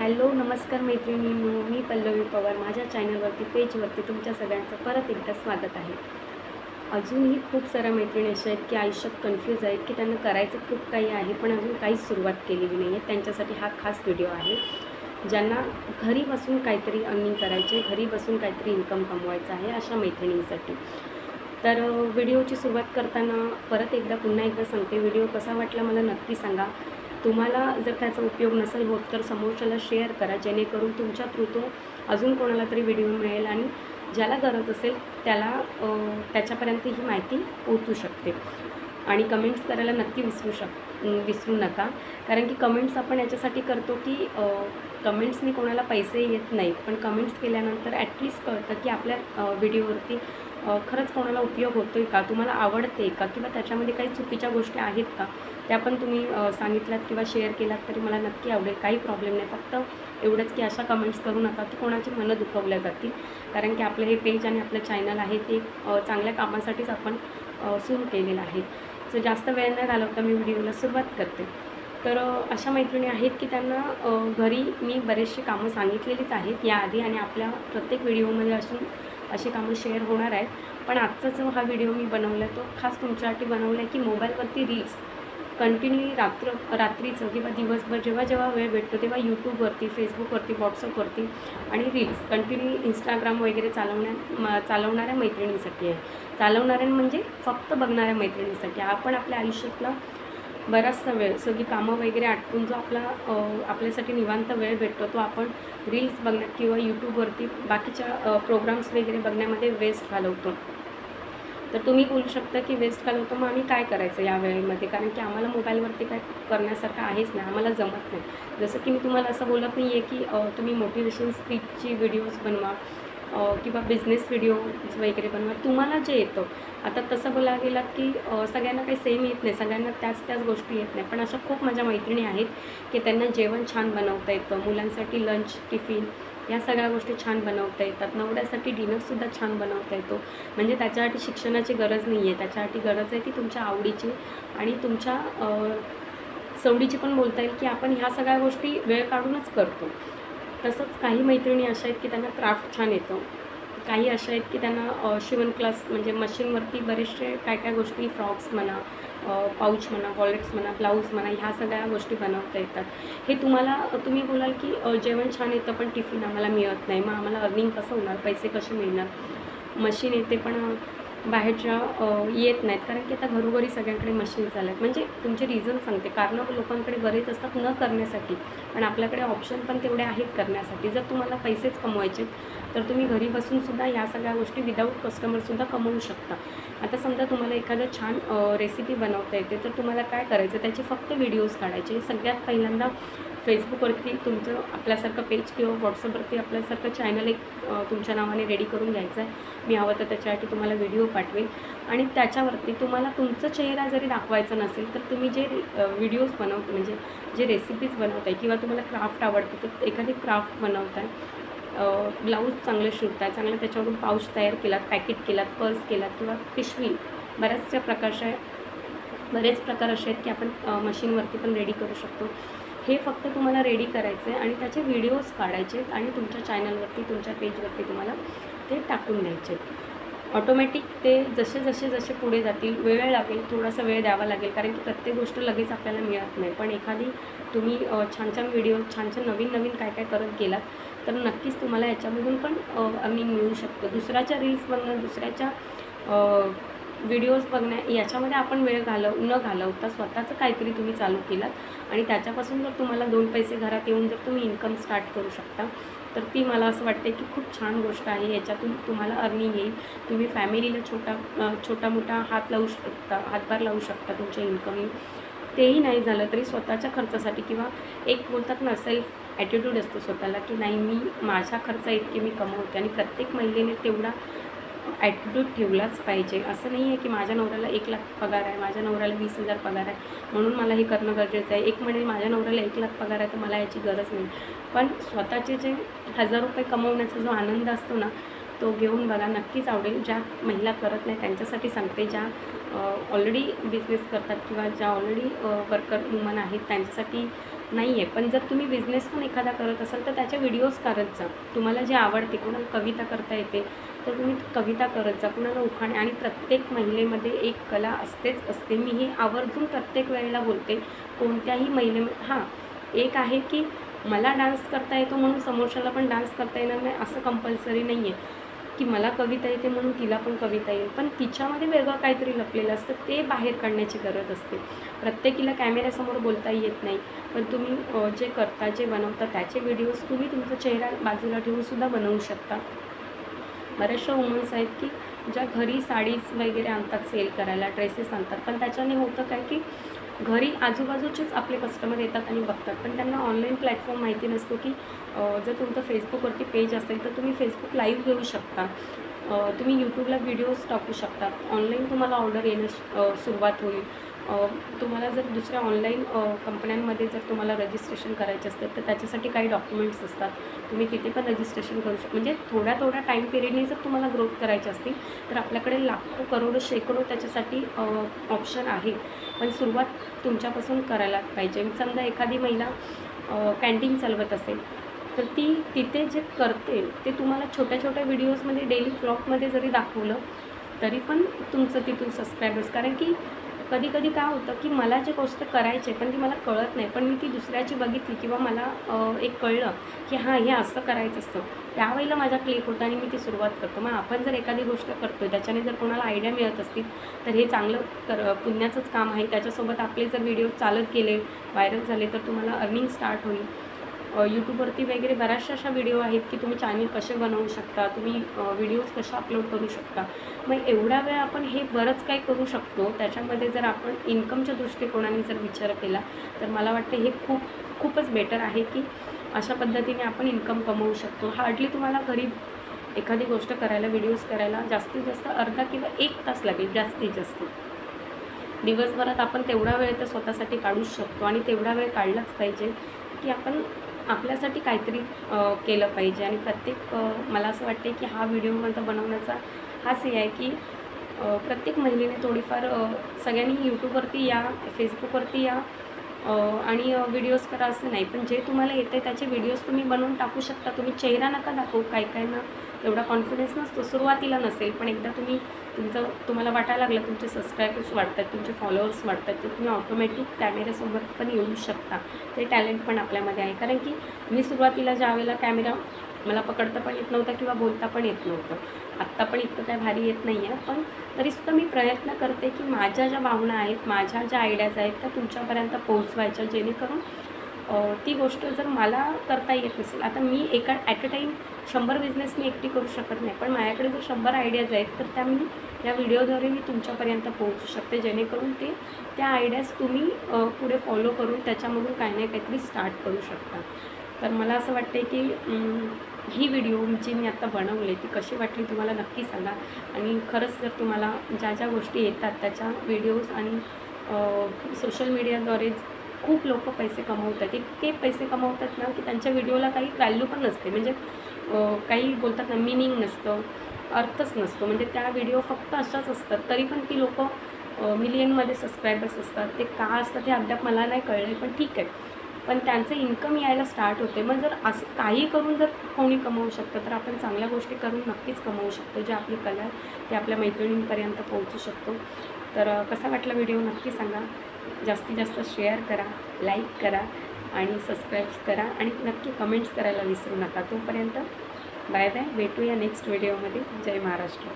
Hello नमस्कार मैत्रिणींनो, मी पल्लवी पवार. माझ्या चॅनलवरती पेजवरती तुमच्या सगळ्यांचं परत एकदा स्वागत आहे. अजूनही खूप साऱ्या मैत्रिणी अशा आहेत की आयुष्यात कन्फ्यूज आहेत की त्यांना करायचं खूप काही आहे पण अजून काहीच सुरुवात केलेली नाही आहे. त्यांच्यासाठी हा खास व्हिडिओ आहे. ज्यांना घरी बसून काहीतरी अर्निंग करायचे, घरी बसून काहीतरी इन्कम कमवायचं आहे, अशा मैत्रिणींसाठी. तर व्हिडिओची सुरुवात करताना पुन्हा एकदा सांगते, व्हिडिओ कसा वाटला मला नक्की सांगा. तुम्हाला जर त्याचा उपयोग नसेल होत तर समोरच्याला शेअर करा, जेणेकरून तुमच्या थ्रू तो अजून कोणाला तरी व्हिडिओ मिळेल आणि ज्याला गरज असेल त्याला त्याच्यापर्यंत ही माहिती पोहोचू शकते. आणि कमेंट्स करायला नक्की विसरू नका, कारण की कमेंट्स आपण याच्यासाठी करतो की कमेंट्सनी कोणाला पैसे येत नाही, पण कमेंट्स केल्यानंतर ॲटलिस्ट कळतं की आपल्या व्हिडिओवरती खरंच कोणाला उपयोग होतो आहे का, तुम्हाला आवडते का, किंवा त्याच्यामध्ये काही चुकीच्या गोष्टी आहेत का, त्या पण तुम्ही सांगितलात किंवा शेअर केलात तरी मला नक्की आवडेल. काही प्रॉब्लेम नाही. फक्त एवढंच की अशा कमेंट्स करू नका की कोणाची मनं दुखवल्या जातील, कारण की आपलं हे पेज आणि आपलं चॅनल आहे ते चांगल्या कामासाठीच आपण सुरू केलेलं आहे. सो जास्त वेळ न घालवता मी व्हिडिओला सुरुवात करते. तर अशा मैत्रिणी आहेत की त्यांना घरी मी बरेचशी कामं सांगितलेलीच आहेत याआधी, आणि आपल्या प्रत्येक व्हिडिओमध्ये अशी कामं शेअर होणार आहेत. पण आजचा जो हा व्हिडिओ मी बनवला आहे तो खास तुमच्यासाठी बनवला आहे की मोबाईलवरती रील्स कंटिन्यू रात्रीचं किंवा दिवसभर जेव्हा वेळ भेटतो तेव्हा यूट्यूबवरती, फेसबुकवरती, व्हॉट्सअपवरती आणि रील्स कंटिन्यू इंस्टाग्राम वगैरे चालवणाऱ्या मैत्रिणींसाठी आहे. चालवणाऱ्या म्हणजे फक्त बघणाऱ्या मैत्रिणींसाठी. आपण आपल्या आयुष्यातला बराचसा वेळ, सगळी कामं वगैरे आटपून जो आपल्यासाठी निवांत वेळ भेटतो तो आपण रील्स बघण्यात किंवा यूट्यूबवरती बाकीच्या प्रोग्राम्स वगैरे बघण्यामध्ये वेस्ट घालवतो. तर तुम्ही बोलू शकता की वेस्ट घालवतो, मग आम्ही काय करायचं या वेळेमध्ये, कारण की आम्हाला मोबाईलवरती काय करण्यासारखं आहेच नाही, आम्हाला जमत नाही. जसं की मी तुम्हाला असं बोलत नाही आहे की तुम्ही मोटिवेशन स्पीचची व्हिडिओज बनवा किंवा बिझनेस व्हिडिओज वगैरे बनवा, तुम्हाला जे येतं. आता तसं बोलायला गेलात की सगळ्यांना काही सेम येत नाही, सगळ्यांना त्याच गोष्टी येत नाही. पण अशा खूप माझ्या मैत्रिणी आहेत की त्यांना जेवण छान बनवता येतं, मुलांसाठी लंच, टिफिन या सगळ्या गोष्टी छान बनवता येतात, नवऱ्यासाठी डिनरसुद्धा छान बनवता येतो. म्हणजे त्याच्यासाठी शिक्षणाची गरज नाही आहे, त्याच्यासाठी गरज आहे ती तुमच्या आवडीची आणि तुमच्या सवडीची पण बोलता येईल की आपण ह्या सगळ्या गोष्टी वेळ काढूनच करतो. तसंच काही मैत्रिणी अशा आहेत की त्यांना क्राफ्ट छान येतं, काही अशा आहेत की त्यांना शिवण क्लास म्हणजे मशीनवरती बरेचसे काय गोष्टी, फ्रॉक्स म्हणा, पाऊच म्हणा, वॉलेट्स म्हणा, ब्लाऊज म्हणा, ह्या सगळ्या गोष्टी बनवता येतात. हे तुम्ही बोलाल की जेवण छान येतं पण टिफिन आम्हाला मिळत नाही, मग आम्हाला अर्निंग कसं होणार, पैसे कसे मिळणार. मशीन येते पण बाहेरच्या येत नाहीत, कारण की आता घरोघरी सगळ्यांकडे मशीन झाल्यात. म्हणजे तुमचे रिझन सांगते, कारणं लोकांकडे बरेच असतात न करण्यासाठी, पण आपल्याकडे ऑप्शन पण तेवढे आहेत करण्यासाठी. जर तुम्हाला पैसेच कमवायचे तर तुम्ही घरी बसूनसुद्धा या सगळ्या गोष्टी विदाऊट कस्टमरसुद्धा कमवू शकता. आता समजा तुम्हाला एखादं छान रेसिपी बनवता येते, तर तुम्हाला काय करायचं, त्याचे फक्त व्हिडिओज काढायचे. सगळ्यात पहिल्यांदा फेसबुकवरती तुमचं आपल्यासारखं पेज किंवा व्हॉट्सअपवरती आपल्यासारखं चॅनल एक तुमच्या नावाने रेडी करून घ्यायचं आहे. मी हवं तर त्याच्यासाठी तुम्हाला व्हिडिओ पाठवेल, आणि त्याच्यावरती तुम्हाला तुमचा चेहरा जरी दाखवायचा नसेल तर तुम्ही जे व्हिडिओज बनवतो, म्हणजे जे रेसिपीज बनवताय किंवा तुम्हाला क्राफ्ट आवडतं तर एखादी क्राफ्ट बनवताय, ब्लाऊज चांगले शिवताय, चांगलं त्याच्यावरून पाऊच तयार केलात, पॅकेट केलात, पर्स केलात किंवा पिशवी, बरेच प्रकार असे आहेत की आपण मशीनवरती पण रेडी करू शकतो. हे फक्त तुम्हाला रेडी करायचं आहे आणि त्याचे व्हिडिओज काढायचे आणि तुमच्या चॅनलवरती, तुमच्या पेजवरती तुम्हाला ते टाकून द्यायचे. ऑटोमॅटिक ते जसे पुढे जातील, वेळ लागेल, थोडासा वेळ द्यावा लागेल, कारण की प्रत्येक गोष्ट लगेच आपल्याला मिळत नाही. पण एखादी तुम्ही छान व्हिडिओ, छान नवीन काय करत गेलात तर नक्कीच तुम्हाला याच्यामधून पण अर्निंग मिळू शकतं. दुसऱ्याच्या रील्स बघणं, दुसऱ्याच्या व्हिडिओज बघण्या याच्यामध्ये आपण वेळ न घालवता स्वतःचं काहीतरी तुम्ही चालू केलात आणि त्याच्यापासून जर तुम्हाला 2 पैसे घरात येऊन जर तुम्ही इन्कम स्टार्ट करू शकता तर ती मला असं वाटते की खूप छान गोष्ट आहे. याच्यातून तुम्हाला अर्निंग येईल. तुम्ही फॅमिलीला छोटा मोठा हातभार लावू शकता तुमच्या इन्कमनी. तेही नाही झालं तरी स्वतःच्या खर्चासाठी, किंवा एक बोलतात ना, सेल्फ ॲटिट्यूड असतो स्वतःला की नाही, मी माझ्या खर्चा इतके मी कमवते, आणि प्रत्येक महिलेने तेवढा ॲटिट्यूड ठेवलाच पाहिजे. असं नाही आहे की माझ्या नवऱ्याला 1,00,000 पगार आहे, माझ्या नवऱ्याला 20,000 पगार आहे म्हणून मला हे करणं गरजेचं आहे. एक म्हणेल माझ्या नवऱ्याला 1,00,000 पगार आहे तर मला याची गरज नाही. पण स्वतःचे जे 1,000 रुपये कमवण्याचा जो आनंद असतो ना, तो घेऊन बघा, नक्कीच आवडेल. ज्या महिला करत नाही त्यांच्यासाठी सांगते, ज्या ऑलरेडी बिझनेस करतात किंवा ज्या ऑलरेडी वर्कर वुमन आहेत त्यांच्यासाठी नाही आहे. पण जर तुम्ही बिझनेस पण एखादा करत असाल तर त्याचे व्हिडिओज करत जा. तुम्हाला जे आवडते, कोणाला कविता करता येते तर तुम्ही कविता करत जा, कुणाला उखाणे. आणि प्रत्येक महिलेमध्ये एक कला असतेच असते. मी ही आवर्जून प्रत्येक वेळेला बोलते. कोणत्याही हां, एक आहे की मला डान्स करता येतो म्हणून समोरच्याला पण डान्स करता येणार नाही असं कंपल्सरी नाही आहे, की मला कविता येते म्हणून तिला पण कविता येईल. पण तिच्यामध्ये वेगळं काहीतरी लपलेलं असतं, ते बाहेर काढण्याची गरज असते. प्रत्येकीला कॅमेऱ्यासमोर बोलता येत नाही, पण तुम्ही जे करता, जे बनवता त्याचे व्हिडिओज तुम्ही तुमचा चेहरा बाजूला ठेवूनसुद्धा बनवू शकता. बऱ्याचशा वुमन्स आहेत की ज्या घरी साडीज वगैरे आणतात सेल करायला, ड्रेसेस आणतात, पण त्याच्याने होतं काय की घरी आजूबाजूचेच आपले कस्टमर येतात आणि बघतात, पण त्यांना ऑनलाईन प्लॅटफॉर्म माहिती नसतो की जर तुमचं फेसबुकवरती पेज असेल तर तुम्ही फेसबुक लाईव्ह घेऊ शकता, तुम्ही यूट्यूबला व्हिडिओज टाकू शकता, ऑनलाईन तुम्हाला ऑर्डर येणं सुरुवात होईल. तुम्हाला जर दुसऱ्या ऑनलाईन कंपन्यांमध्ये जर तुम्हाला रजिस्ट्रेशन करायचे असतं तर त्याच्यासाठी काही डॉक्युमेंट्स असतात, तुम्ही तिथे पण रजिस्ट्रेशन करू शकता. म्हणजे थोड्या टाईम पिरियडने जर तुम्हाला ग्रोथ करायची असतील तर आपल्याकडे लाखो, करोडो, शेकडो त्याच्यासाठी ऑप्शन आहे. पण सुरुवात तुमच्यापासून करायला पाहिजे. समजा एखादी महिला कॅन्टीन चालवत असेल तर ती तिथे जे करते ते तुम्हाला छोट्या छोट्या व्हिडिओजमध्ये, डेली व्लॉगमध्ये जरी दाखवलं तरी पण तुमचं तिथून सबस्क्रायबर्स. कारण की कधी कधी काय होतं की मला जे गोष्ट करायची पण ती मला कळत नाही, पण मी ती दुसऱ्याची बघितली किंवा मला एक कळलं की हां, हे असं करायचं असतं, त्यावेळेला माझा क्लिक होतं आणि मी ती सुरुवात करतो. मग आपण जर एखादी गोष्ट करतो त्याच्याने जर कोणाला आयडिया मिळत असतील तर हे चांगलं पुण्याचंच काम आहे. त्याच्यासोबत आपले जर व्हिडिओ चालत गेले, व्हायरल झाले तर तुम्हाला अर्निंग स्टार्ट होईल. यूट्यूबवरती वगैरे बऱ्याचशा अशा व्हिडिओ आहेत की तुम्ही चॅनल कसे बनवू शकता, तुम्ही व्हिडिओज कशा अपलोड करू शकता. मग एवढ्या वेळ आपण हे बरंच काही करू शकतो. त्याच्यामध्ये जर आपण इन्कमच्या दृष्टिकोनाने जर विचार केला तर मला वाटतं हे खूपच बेटर आहे की अशा पद्धतीने आपण इन्कम कमवू शकतो. हार्डली तुम्हाला घरी एखादी गोष्ट करायला, व्हिडिओज करायला जास्तीत जास्त अर्धा किंवा 1 तास लागेल जास्तीत जास्त. दिवसभरात आपण तेवढा वेळ तर स्वतःसाठी काढूच शकतो आणि तेवढा वेळ काढलाच पाहिजे की आपण आपल्यासाठी काहीतरी केलं पाहिजे. आणि मला असं वाटते की हा व्हिडिओ माझा बनवण्याचा हाच हे आहे की प्रत्येक महिलेने थोडीफार सगळ्यांनी यूट्यूबवरती या, फेसबुकवरती या आणि व्हिडिओज करा असं नाही, पण जे तुम्हाला येते त्याचे व्हिडिओज तुम्ही बनवून टाकू शकता. तुम्ही चेहरा नका दाखवू. काहींना एवढा कॉन्फिडन्स नसतो, सुरुवातीला नसेल, पण एकदा तुम्हाला वाटायला लागलं तुमचे सबस्क्रायबर्स वाढतात, तुमचे फॉलोअर्स वाढतात, तर तुम्ही ऑटोमॅटिक कॅमेऱ्यासमोर पण येऊ शकता. ते टॅलेंट पण आपल्यामध्ये आहे. कारण की मी सुरुवातीला ज्यावेळेला कॅमेरा मला पकडता पण येत नव्हता किंवा बोलता पण येत नव्हतं, आत्ता पण इतकं काय भारी येत नाही आहे, पण तरीसुद्धा मी प्रयत्न करते की माझ्या ज्या भावना आहेत, माझ्या ज्या आयडियाज आहेत त्या तुमच्यापर्यंत पोहोचवायच्या, जेणेकरून ती गोष्ट जर मला करता येत नसेल, आता मी ॲट अ टाईम 100 बिझनेस मी एकटी करू शकत नाही, पण माझ्याकडे जर 100 आयडियाज आहेत तर या व्हिडिओद्वारे मी तुमच्यापर्यंत पोहोचू शकते, जेणेकरून त्या आयडियाज तुम्ही पुढे फॉलो करून त्याच्यामधून काही ना काहीतरी स्टार्ट करू शकता. तर मला असं वाटते की ही व्हिडिओ जी मी आत्ता बनवली ती कशी वाटली तुम्हाला नक्की सांगा. आणि खरंच जर तुम्हाला ज्या ज्या गोष्टी येतात त्याच्या व्हिडिओज आणि सोशल मीडियाद्वारे खूप लोक पैसे कमवतात, इतके पैसे कमवतात ना की त्यांच्या व्हिडिओला काही व्हॅल्यू पण नसते. म्हणजे काही बोलतात ना, मिनिंग नसतं, अर्थच नसतो. म्हणजे त्या व्हिडिओ फक्त अशाच असतात, तरी पण ती लोक मिलियनमध्ये सबस्क्रायबर्स असतात. ते का असतात हे अद्याप मला नाही कळलं, पण ठीक आहे, पण त्यांचं इन्कम यायला स्टार्ट होते. मग जर असं काही करून जर कोणी कमवू शकतं तर आपण चांगल्या गोष्टी करून नक्कीच कमवू शकतो. जे आपली कला आहे ते आपल्या मैत्रिणींपर्यंत पोहोचू शकतो. तर कसा वाटला व्हिडिओ नक्की सांगा. जास्तीत जास्त शेअर करा, लाईक करा आणि सबस्क्राईब करा आणि नक्की कमेंट्स करायला विसरू नका. तोपर्यंत बाय बाय, भेटूया नेक्स्ट व्हिडिओमध्ये. जय महाराष्ट्र.